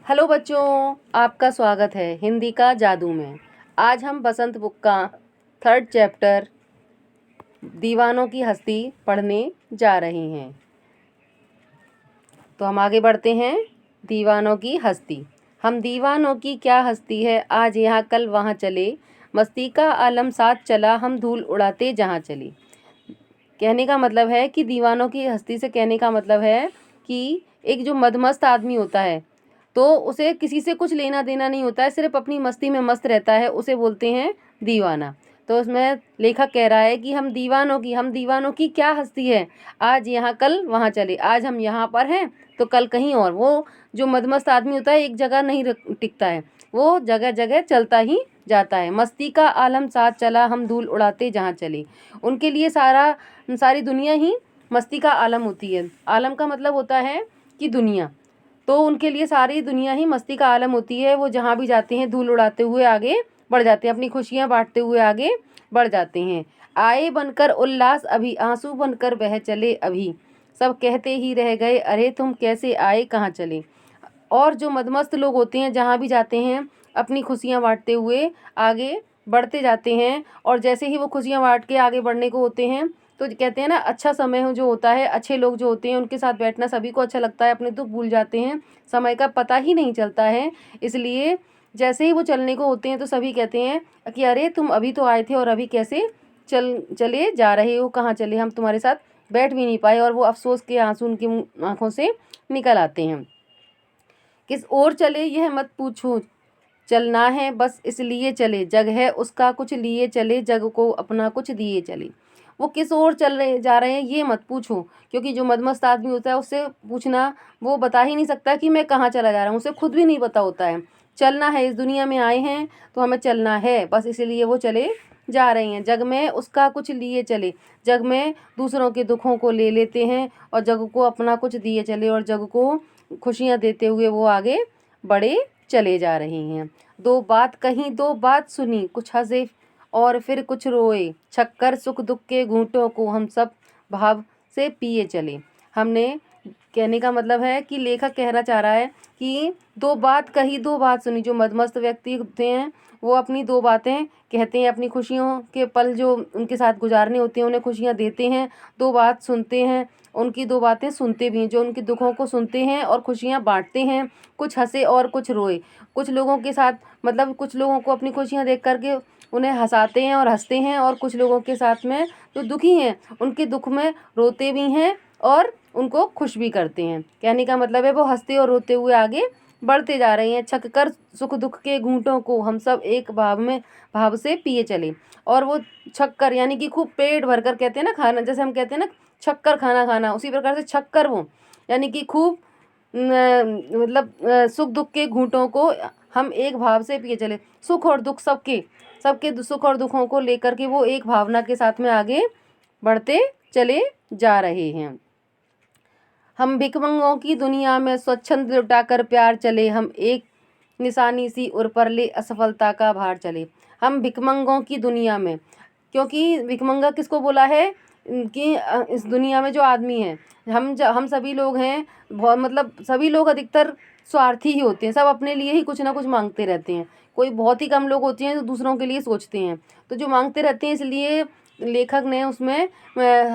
Hello बच्चों, आपका स्वागत है हिंदी का जादू में। आज हम बसंत बुक का 3rd चैप्टर दीवानों की हस्ती पढ़ने जा रहे हैं। तो हम आगे बढ़ते हैं। दीवानों की हस्ती। हम दीवानों की क्या हस्ती है, आज यहाँ कल वहाँ चले, मस्ती का आलम साथ चला, हम धूल उड़ाते जहाँ चले। कहने का मतलब है कि दीवानों की हस्ती से कहने का मतलब है कि एक जो मदमस्त आदमी होता है तो उसे किसी से कुछ लेना देना नहीं होता है, सिर्फ अपनी मस्ती में मस्त रहता है, उसे बोलते हैं दीवाना। तो उसमें लेखक कह रहा है कि हम दीवानों की क्या हस्ती है, आज यहाँ कल वहाँ चले। आज हम यहाँ पर हैं तो कल कहीं और। वो जो मदमस्त आदमी होता है एक जगह नहीं टिकता है, वो जगह जगह चलता ही जाता है। मस्ती का आलम साथ चला, हम धूल उड़ाते जहाँ चले। उनके लिए सारी दुनिया ही मस्ती का आलम होती है। आलम का मतलब होता है कि दुनिया, तो उनके लिए सारी दुनिया ही मस्ती का आलम होती है। वो जहाँ भी जाते हैं धूल उड़ाते हुए आगे बढ़ जाते हैं, अपनी खुशियाँ बांटते हुए आगे बढ़ जाते हैं। आए बनकर उल्लास अभी, आंसू बनकर बह चले अभी, सब कहते ही रह गए अरे तुम कैसे आए कहाँ चले। और जो मदमस्त लोग होते हैं जहाँ भी जाते हैं अपनी खुशियाँ बांटते हुए आगे बढ़ते जाते हैं, और जैसे ही वो खुशियाँ बांट के आगे बढ़ने को होते हैं तो कहते हैं ना, अच्छा समय जो होता है, अच्छे लोग जो होते हैं उनके साथ बैठना सभी को अच्छा लगता है, अपने दुख भूल जाते हैं, समय का पता ही नहीं चलता है। इसलिए जैसे ही वो चलने को होते हैं तो सभी कहते हैं कि अरे तुम अभी तो आए थे और अभी कैसे चले जा रहे हो, कहाँ चले, हम तुम्हारे साथ बैठ भी नहीं पाए। और वो अफसोस के आंसू उनकी आंखों से निकल आते हैं। किस ओर चले यह मत पूछो, चलना है बस इसलिए चले, जग है उसका कुछ लिए चले, जग को अपना कुछ दिए चले। वो किस ओर जा रहे हैं ये मत पूछो, क्योंकि जो मदमस्त आदमी होता है उससे पूछना, वो बता ही नहीं सकता कि मैं कहाँ चला जा रहा हूँ, उसे खुद भी नहीं पता होता है। चलना है, इस दुनिया में आए हैं तो हमें चलना है, बस इसलिए वो चले जा रहे हैं। जग में उसका कुछ लिए चले, जग में दूसरों के दुखों को ले लेते हैं और जग को अपना कुछ दिए चले, और जग को खुशियाँ देते हुए वो आगे बढ़े चले जा रहे हैं। दो बात कहीं दो बात सुनी, कुछ हंसे और फिर कुछ रोए, छक्कर सुख दुख के घूंटों को हम सब भाव से पिए चले। हमने कहने का मतलब है कि लेखक कहना चाह रहा है कि दो बात कही दो बात सुनी। जो मदमस्त व्यक्ति होते हैं वो अपनी दो बातें कहते हैं, अपनी खुशियों के पल जो उनके साथ गुजारने होते हैं उन्हें खुशियाँ देते हैं, दो बात सुनते हैं, उनकी दो बातें सुनते भी हैं, जो उनके दुखों को सुनते हैं और खुशियाँ बांटते हैं। कुछ हंसे और कुछ रोए, कुछ लोगों के साथ मतलब कुछ लोगों को अपनी खुशियाँ देख करके उन्हें हंसाते हैं और हंसते हैं, और कुछ लोगों के साथ में जो दुखी हैं उनके दुख में रोते भी हैं और उनको खुश भी करते हैं। कहने का मतलब है वो हंसते और रोते हुए आगे बढ़ते जा रहे हैं। छक्कर सुख दुख के घूंटों को हम सब एक भाव से पिए चले। और वो छक्कर यानी कि खूब पेट भरकर, कहते हैं ना खाना, जैसे हम कहते हैं ना छक्कर खाना खाना, उसी प्रकार से छक्कर वो यानी कि खूब मतलब सुख दुख के घूंटों को हम एक भाव से पिए चले। सुख और दुख सबके सुख और दुखों को लेकर के वो एक भावना के साथ में आगे बढ़ते चले जा रहे हैं। हम भिखमंगों की दुनिया में स्वच्छंद लुटाकर प्यार चले, हम एक निशानी सी उर पर ले असफलता का भार चले। हम भिखमंगों की दुनिया में, क्योंकि भिखमंगा किसको बोला है कि इस दुनिया में जो आदमी है, हम सभी लोग हैं, बहुत मतलब सभी लोग अधिकतर स्वार्थी ही होते हैं, सब अपने लिए ही कुछ ना कुछ मांगते रहते हैं। कोई बहुत ही कम लोग होते हैं जो दूसरों के लिए सोचते हैं, तो जो मांगते रहते हैं, इसलिए लेखक ने उसमें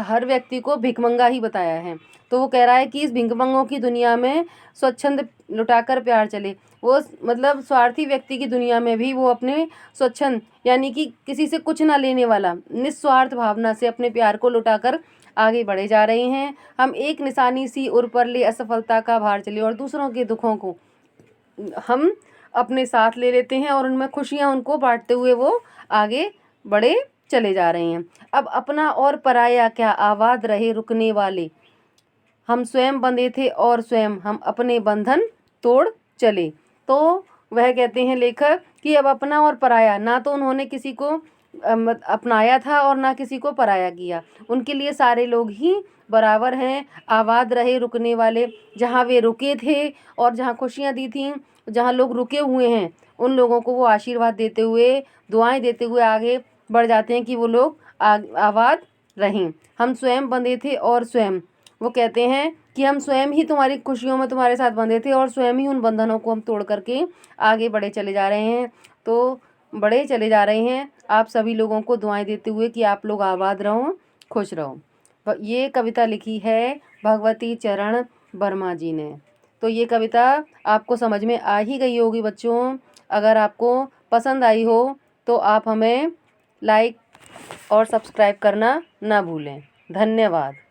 हर व्यक्ति को भिखमंगा ही बताया है। तो वो कह रहा है कि इस भिखमंगों की दुनिया में स्वच्छंद लुटाकर प्यार चले। वो मतलब स्वार्थी व्यक्ति की दुनिया में भी वो अपने स्वच्छंद यानी कि किसी से कुछ ना लेने वाला निस्वार्थ भावना से अपने प्यार को लुटाकर आगे बढ़े जा रहे हैं। हम एक निशानी सी उर पर ले असफलता का भार चले, और दूसरों के दुखों को हम अपने साथ ले लेते हैं और उनमें खुशियाँ उनको बांटते हुए वो आगे बढ़े चले जा रहे हैं। अब अपना और पराया क्या, आबाद रहे रुकने वाले, हम स्वयं बंधे थे और स्वयं हम अपने बंधन तोड़ चले। तो वह कहते हैं लेखक कि अब अपना और पराया, ना तो उन्होंने किसी को अपनाया था और ना किसी को पराया किया, उनके लिए सारे लोग ही बराबर हैं। आबाद रहे रुकने वाले, जहाँ वे रुके थे और जहाँ खुशियाँ दी थीं, जहाँ लोग रुके हुए हैं उन लोगों को वो आशीर्वाद देते हुए, दुआएं देते हुए आगे बढ़ जाते हैं कि वो लोग आबाद रहें। हम स्वयं बंधे थे और स्वयं, वो कहते हैं कि हम स्वयं ही तुम्हारी खुशियों में तुम्हारे साथ बंधे थे और स्वयं ही उन बंधनों को हम तोड़ करके आगे बढ़े चले जा रहे हैं। तो बढ़े चले जा रहे हैं। आप सभी लोगों को दुआएं देते हुए कि आप लोग आबाद रहो, खुश रहो। ये कविता लिखी है भगवती चरण वर्मा जी ने। तो ये कविता आपको समझ में आ ही गई होगी बच्चों। अगर आपको पसंद आई हो तो आप हमें लाइक और सब्सक्राइब करना ना भूलें। धन्यवाद।